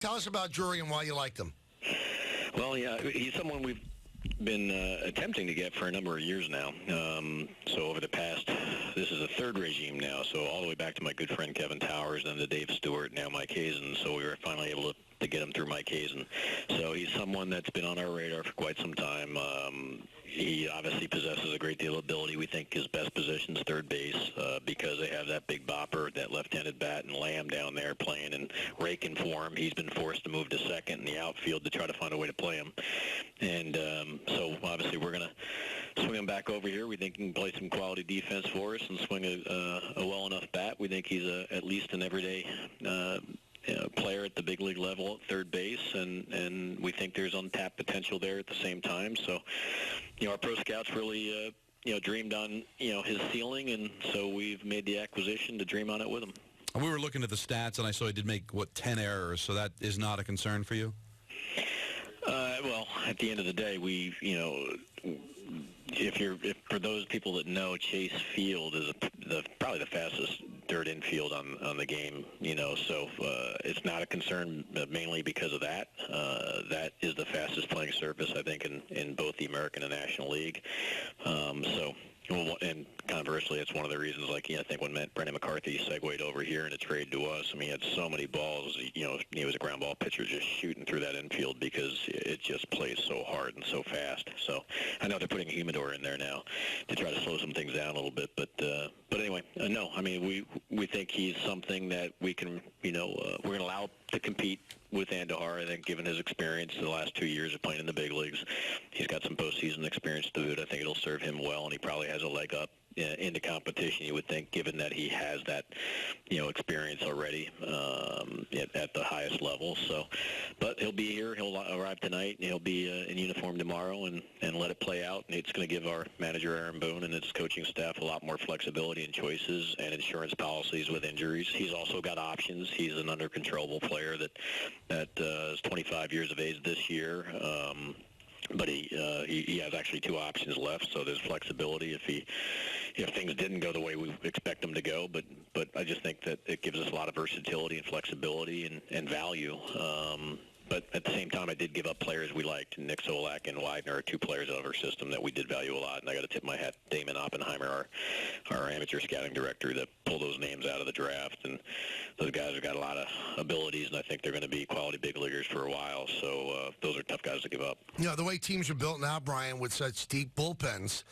Tell us about Drury and why you liked him. Well, yeah, he's someone we've been attempting to get for a number of years now. So over the past, this is the third regime now, so all the way back to my good friend Kevin Towers, then to Dave Stewart, now Mike Hazen. So we were finally able to get him through Mike Hazen. So he's someone that's been on our radar for quite some time. He obviously possesses a great deal of ability. We think his best position is third base because they have that big bopper, that left-handed bat, and Lamb down there playing and raking for him. He's been forced to move to second in the outfield to try to find a way to play him. And so obviously we're going to swing him back over here. We think he can play some quality defense for us and swing a well enough bat. We think he's at least an everyday player at the big league level at third base, and we think there's untapped potential there at the same time. So, our pro scouts really, dreamed on, his ceiling, and so we've made the acquisition to dream on it with him. And we were looking at the stats, and I saw he did make, 10 errors, so that is not a concern for you? Well, at the end of the day, we, if for those people that know, Chase Field is probably the fastest dirt infield on the game, so it's not a concern mainly because of that. That is the fastest playing surface, I think, in both the American and National League. And conversely, it's one of the reasons, I think when Brendan McCarthy segued over here and a trade to us, he had so many balls, he was a ground ball pitcher just shooting through that infield because it just plays so hard and so fast. So I know they're putting a humidor in there now to try to slow some things down a little bit, but anyway, no, we think he's something that we can, we're going to allow to compete with Andahar. I think given his experience in the last 2 years of playing in the big leagues, he's got some postseason experience to boot. I think it'll serve him well, and he probably has a leg up into competition, you would think, given that he has that, experience already at the highest level. So, but he'll be here. He'll arrive tonight, and he'll be in uniform tomorrow and let it play out. And it's going to give our manager, Aaron Boone, and his coaching staff a lot more flexibility in choices and insurance policies with injuries. He's also got options. He's an under-controllable player that is 25 years of age this year. But he has actually two options left, so there's flexibility if things didn't go the way we expect them to go. But I just think that it gives us a lot of versatility and flexibility and value. But at the same time, I did give up players we liked. Nick Solak and Widener are two players out of our system that we did value a lot. And I got to tip my hat to Damon Oppenheimer, our amateur scouting director, that pulled those names out of the draft. And those guys have got a lot of abilities, and I think they're going to be quality big leaguers for a while. So those are tough guys to give up. The way teams are built now, Brian, with such deep bullpens,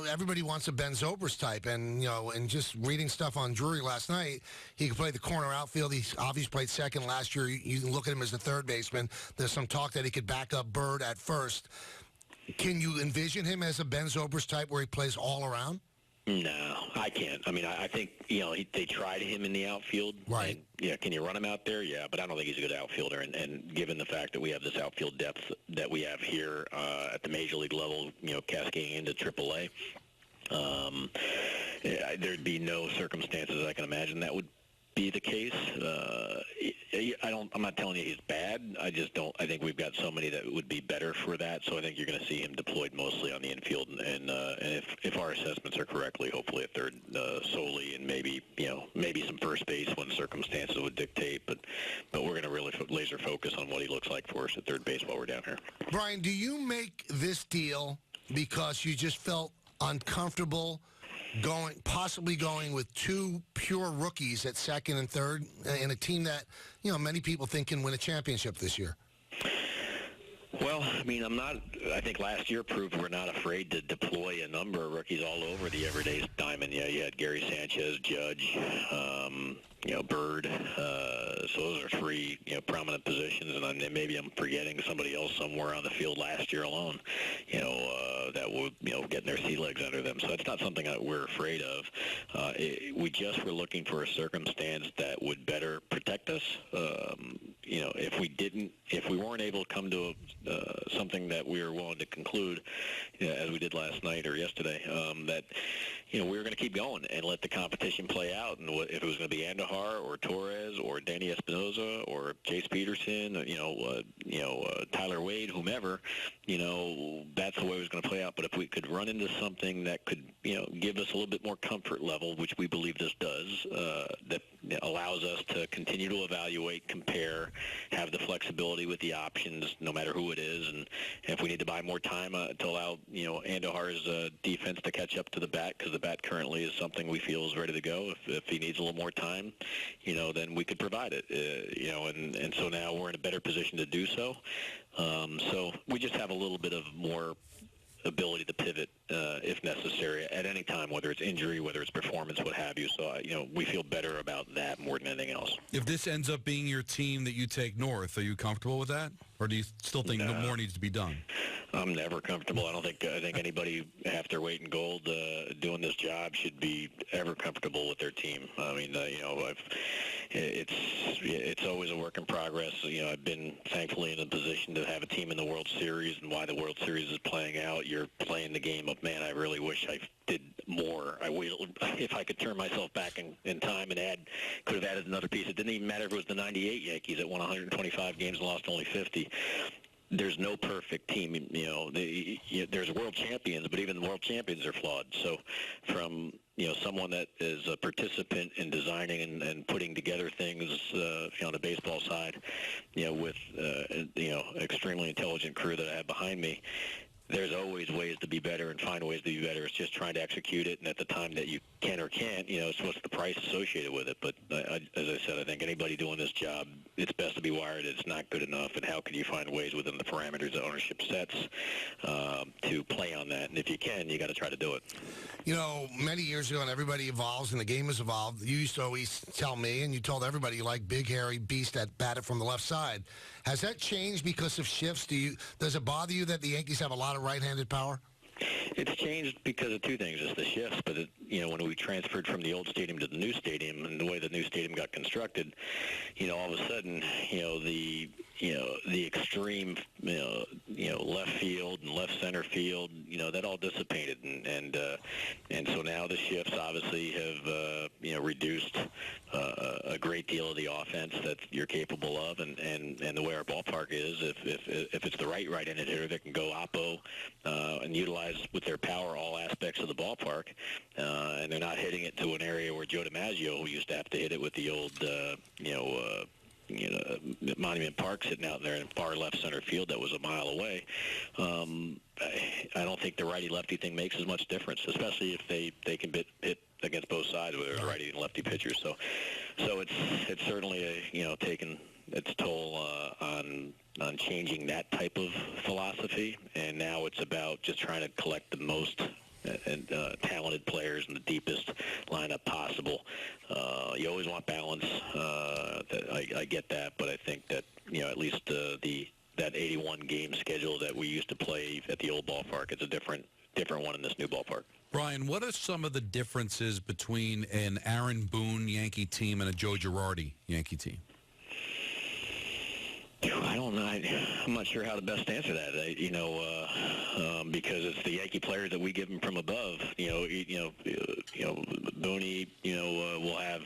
everybody wants a Ben Zobrist type, and just reading stuff on Drury last night, he could play the corner outfield. He obviously played second last year. You can look at him as the third baseman. There's some talk that he could back up Bird at first. Can you envision him as a Ben Zobrist type where he plays all around? No, I can't. I think, they tried him in the outfield. Right. And, can you run him out there? Yeah, but I don't think he's a good outfielder. And given the fact that we have this outfield depth that we have here at the major league level, cascading into AAA, there'd be no circumstances I can imagine that would be the case. I'm not telling you he's bad. I think we've got somebody that would be better for that. So I think you're going to see him deployed mostly on the infield, and if our assessments are correctly, hopefully at third solely, and maybe some first base when circumstances would dictate. But we're going to really laser focus on what he looks like for us at third base while we're down here. Brian, do you make this deal because you just felt uncomfortable possibly going with two pure rookies at second and third in a team that, many people think can win a championship this year? Well, I think last year proved we're not afraid to deploy a number of rookies all over the everyday diamond. Yeah, you had Gary Sanchez, Judge, Bird. So those are three, prominent positions, and maybe I'm forgetting somebody else somewhere on the field last year alone, that will, getting their sea legs under them. So that's not something that we're afraid of. We just were looking for a circumstance that would better protect us. If we weren't able to come to something that we were willing to conclude, as we did last night or yesterday, that, we were going to keep going and let the competition play out. And if it was going to be Andahar or Torres or Danny Espinoza or Jace Peterson, Tyler Wade, whomever, that's the way it was going to play out. But if we could run into something that could, give us a little bit more comfort level, which we believe this does, that allows us to continue to evaluate, compare, have the flexibility with the options, no matter who it is. And if we need to buy more time to allow, Andujar's defense to catch up to the bat, because the bat currently is something we feel is ready to go. If he needs a little more time, then we could provide it, and so now we're in a better position to do so. So we just have a little bit of more ability to pivot if necessary at any time, whether it's injury, whether it's performance, what have you. So, we feel better about that more than anything else. If this ends up being your team that you take north, are you comfortable with that? Or do you still think more needs to be done? I'm never comfortable. I think anybody after weight in gold doing this job should be ever comfortable with their team. I mean, it's always a work in progress. I've been thankfully in a position to have a team in the World Series, and why the World Series is playing out. You're playing the game of, man, I really wish I did more. If I could turn myself back in time and could have added another piece. It didn't even matter if it was the '98 Yankees that won 125 games and lost only 50. There's no perfect team. There's world champions, but even the world champions are flawed. So from someone that is a participant in designing and putting together things on the baseball side, with extremely intelligent crew that I have behind me, there's always ways to be better and find ways to be better. It's just trying to execute it, and at the time that you can or can't, it's what's the price associated with it. But as I said, I think anybody doing this job, it's best to be wired. It's not good enough, and how can you find ways within the parameters that ownership sets to play on that? And if you can, you got to try to do it. Many years ago, and everybody evolves, and the game has evolved, you used to always tell me, and you told everybody, you like big, hairy beast that batted from the left side. Has that changed because of shifts? Does it bother you that the Yankees have a lot of right-handed power? It's changed because of two things. It's the shifts, but when we transferred from the old stadium to the new stadium, and the way the new stadium got constructed, all of a sudden, the extreme, left field and left center field, that all dissipated, and so now the shifts obviously have, reduced a great deal of the offense that you're capable of, and the way our ballpark is, if it's the right-handed hitter that can go oppo and utilize with their power all aspects of the ballpark, and they're not hitting it to an area where Joe DiMaggio, who used to have to hit it with the old, Monument Park sitting out there in far left center field that was a mile away. I don't think the righty-lefty thing makes as much difference, especially if they can hit against both sides, whether they're righty and lefty pitchers. So it's certainly taken its toll on changing that type of philosophy, and now it's about just trying to collect the most talented players in the deepest lineup possible. You always want balance. I get that, but I think that at least that 81 game schedule that we used to play at the old ballpark is a different one in this new ballpark. Brian, what are some of the differences between an Aaron Boone Yankee team and a Joe Girardi Yankee team? I don't know. I'm not sure how to best answer that. Because it's the Yankee players that we give them from above. Booney, will have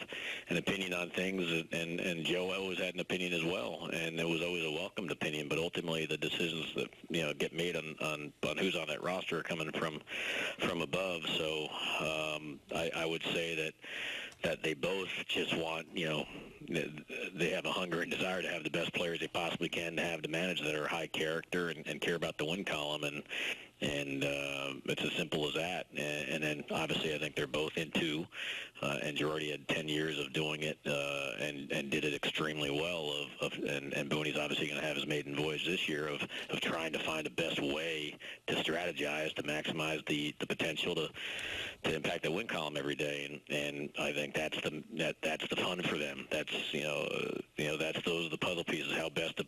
an opinion on things, and Joe always had an opinion as well, and it was always a welcomed opinion. But ultimately, the decisions that get made on who's on that roster are coming from above. So I would say that they both just want, they have a hunger and desire to have the best players they possibly can to have to manage that are high character and care about the win column, and it's as simple as that. And then obviously I think they're both into, and Girardi had 10 years of doing it and did it extremely well. And Booney's obviously going to have his maiden voyage this year of trying to find the best way to strategize to maximize the potential to impact the win column every day. And I think that's the fun for them. That's those are the puzzle pieces. How best to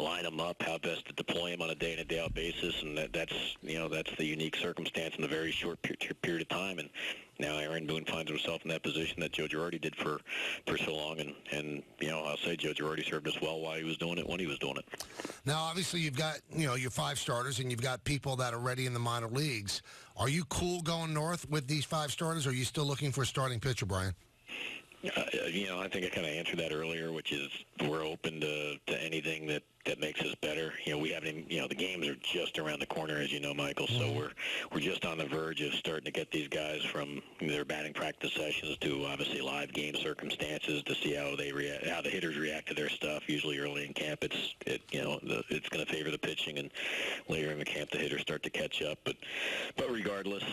line them up, how best to deploy them on a day in and day out basis, and that's the unique circumstance in a very short period of time. And now Aaron Boone finds himself in that position that Joe Girardi did for so long. And I'll say Joe Girardi served us well while he was doing it when he was doing it. Now, obviously, you've got, your 5 starters, and you've got people that are ready in the minor leagues. Are you cool going north with these 5 starters, or are you still looking for a starting pitcher, Brian? I think I kind of answered that earlier, which is we're open to anything that makes us better. We haven't even, the games are just around the corner, as you know, Michael. So we're just on the verge of starting to get these guys from their batting practice sessions to obviously live game circumstances to see how they react, how the hitters react to their stuff. Usually early in camp, it's going to favor the pitching, and later in the camp, the hitters start to catch up. But regardless,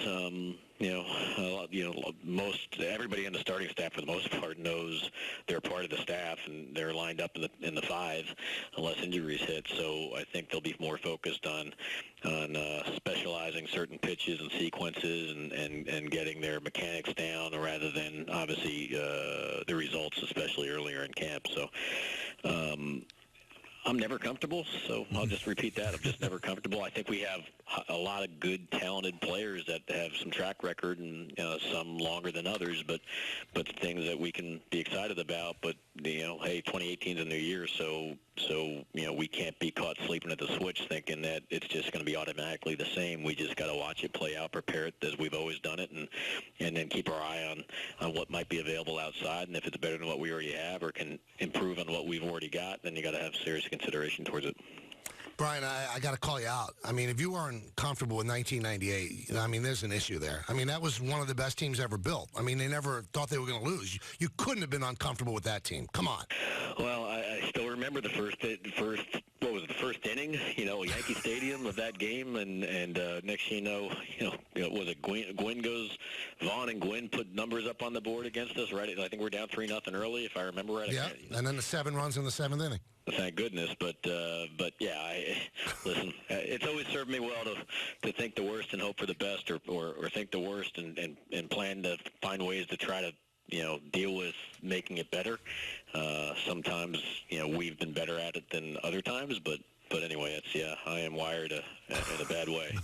most everybody on the starting staff for the most part knows they're part of the staff and they're lined up in the 5 unless injuries hit. So I think they'll be more focused on specializing certain pitches and sequences and getting their mechanics down rather than obviously the results, especially earlier in camp. So I'm never comfortable, so I'll just repeat that. I'm just never comfortable. I think we have a lot of good, talented players that have some track record and some longer than others, but things that we can be excited about. But, hey, 2018 is a new year, so we can't be caught sleeping at the switch thinking that it's just going to be automatically the same. We just got to watch it play out, prepare it as we've always done it, and then keep our eye on what might be available outside. And if it's better than what we already have or can improve on what we've already got, then you got to have serious consideration towards it. Brian, I got to call you out. I mean, if you weren't comfortable with 1998, there's an issue there. That was one of the best teams ever built. They never thought they were going to lose. You couldn't have been uncomfortable with that team. Come on. Well, I still remember the first inning, Yankee Stadium of that game, and next thing was it Gwynn goes, Vaughn and Gwynn put numbers up on the board against us, right? I think we're down 3-0 early, if I remember right. Yeah, and then the 7 runs in the 7th inning. Thank goodness, but yeah, listen. It's always served me well to think the worst and hope for the best, or think the worst and plan to find ways to try to deal with making it better. Sometimes we've been better at it than other times, but anyway, I am wired in a bad way.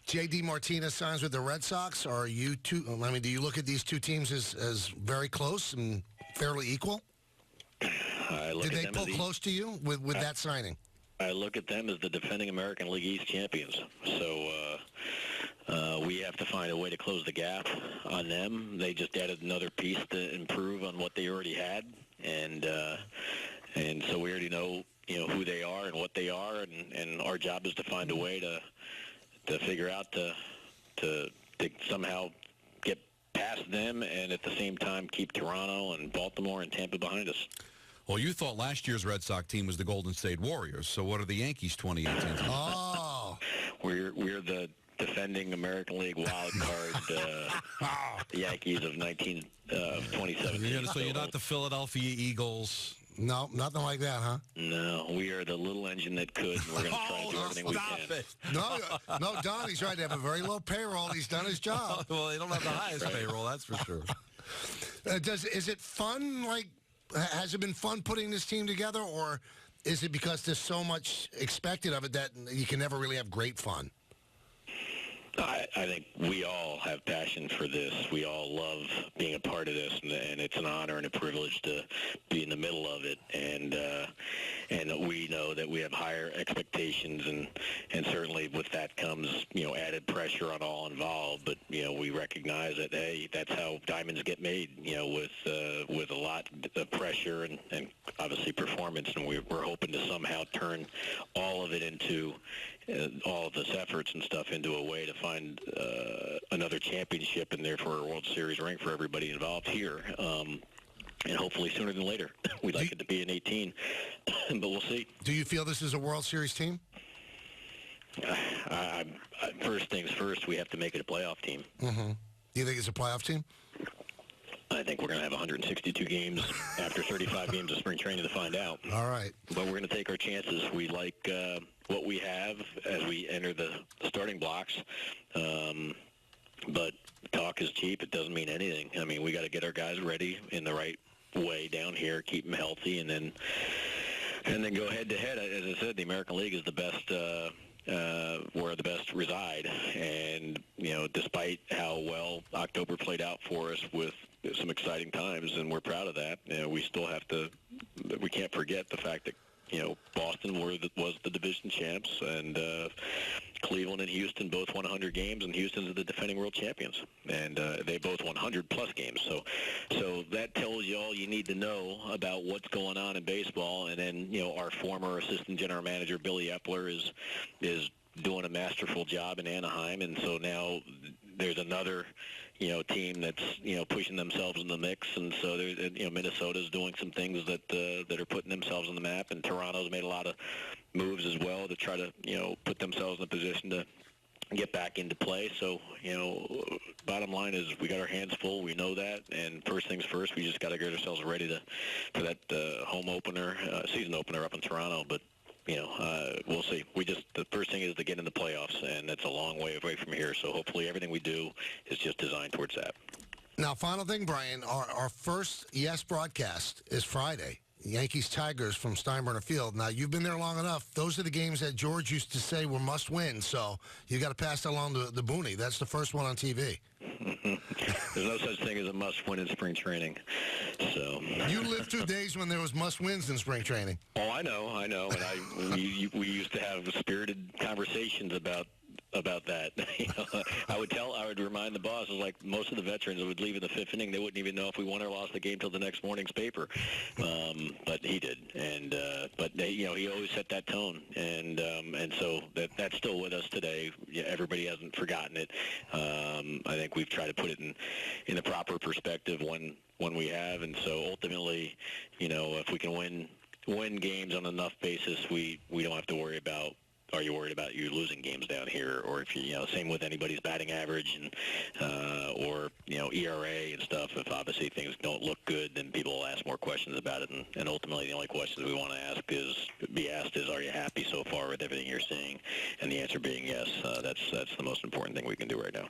J.D. Martinez signs with the Red Sox. Are you two? Do you look at these two teams as very close and fairly equal? Did they pull close to you with that signing? I look at them as the defending American League East champions. So we have to find a way to close the gap on them. They just added another piece to improve on what they already had, and so we already know who they are and what they are, and our job is to find a way to figure out to somehow get past them, and at the same time keep Toronto and Baltimore and Tampa behind us. Well, you thought last year's Red Sox team was the Golden State Warriors. So what are the Yankees 2018? Oh, we're the defending American League wild card Yankees of 2017. So you're not the Philadelphia Eagles. No, nothing like that, huh? No, we are the little engine that could. And we're going to try to do everything we can. No, Donnie's tried to have a very low payroll. He's done his job. Well, they don't have the highest payroll, that's for sure. Is it fun? Has it been fun putting this team together, or is it because there's so much expected of it that you can never really have great fun? I think we all have passion for this. We all love being a part of this, and it's an honor and a privilege to be in the middle of it. And we know that we have higher expectations, and certainly with that comes added pressure on all involved. But we recognize that that's how diamonds get made. With a lot of pressure and obviously performance, and we're hoping to somehow turn all of it into all of this efforts and stuff into a way to find another championship and therefore a World Series ring for everybody involved here. And hopefully sooner than later. We'd like it to be in 18, but we'll see. Do you feel this is a World Series team? First things first, we have to make it a playoff team. Mm-hmm. Do you think it's a playoff team? I think we're going to have 162 games after 35 games of spring training to find out. All right. But we're going to take our chances. We like what we have as we enter the starting blocks. But talk is cheap. It doesn't mean anything. We got to get our guys ready in the right way down here, keep them healthy, and then go head-to-head. As I said, the American League is the best where the best reside. And, despite how well October played out for us with some exciting times, and we're proud of that, we still have to, we can't forget the fact that, Boston was the division champs, and Cleveland and Houston both won 100 games, and Houston's the defending world champions, and they both won 100-plus games. So that tells you all you need to know about what's going on in baseball. And then, our former assistant general manager, Billy Epler, is doing a masterful job in Anaheim, and so now there's another team that's pushing themselves in the mix, and so there's Minnesota's doing some things that are putting themselves on the map, and Toronto's made a lot of moves as well to try to put themselves in a position to get back into play. So bottom line is we got our hands full. We know that, and first things first, we just got to get ourselves ready for that home opener, season opener up in Toronto. But we'll see. The first thing is to get in the playoffs, and that's a long way away from here. So hopefully everything we do is just designed towards that. Now, final thing, Brian, our first Yes broadcast is Friday. Yankees-Tigers from Steinbrenner Field. Now, you've been there long enough. Those are the games that George used to say were must-win, so you got to pass that along to the Booney. That's the first one on TV. There's no such thing as a must-win in spring training. So you lived through days when there was must-wins in spring training. Oh, I know, and we used to have spirited conversations about that. I would remind the bosses, like most of the veterans would leave in the fifth inning. They wouldn't even know if we won or lost the game till the next morning's paper. But he did, and he always set that tone, and so that's still with us today. Everybody hasn't forgotten it. I think we've tried to put it in the proper perspective when we have, and so ultimately, if we can win games on enough basis, we don't have to worry about. Are you worried about you losing games down here, or if same with anybody's batting average and or ERA and stuff? If obviously things don't look good, then people will ask more questions about it, and ultimately the only questions we want to be asked is, are you happy so far with everything you're seeing? And the answer being yes. That's the most important thing we can do right now.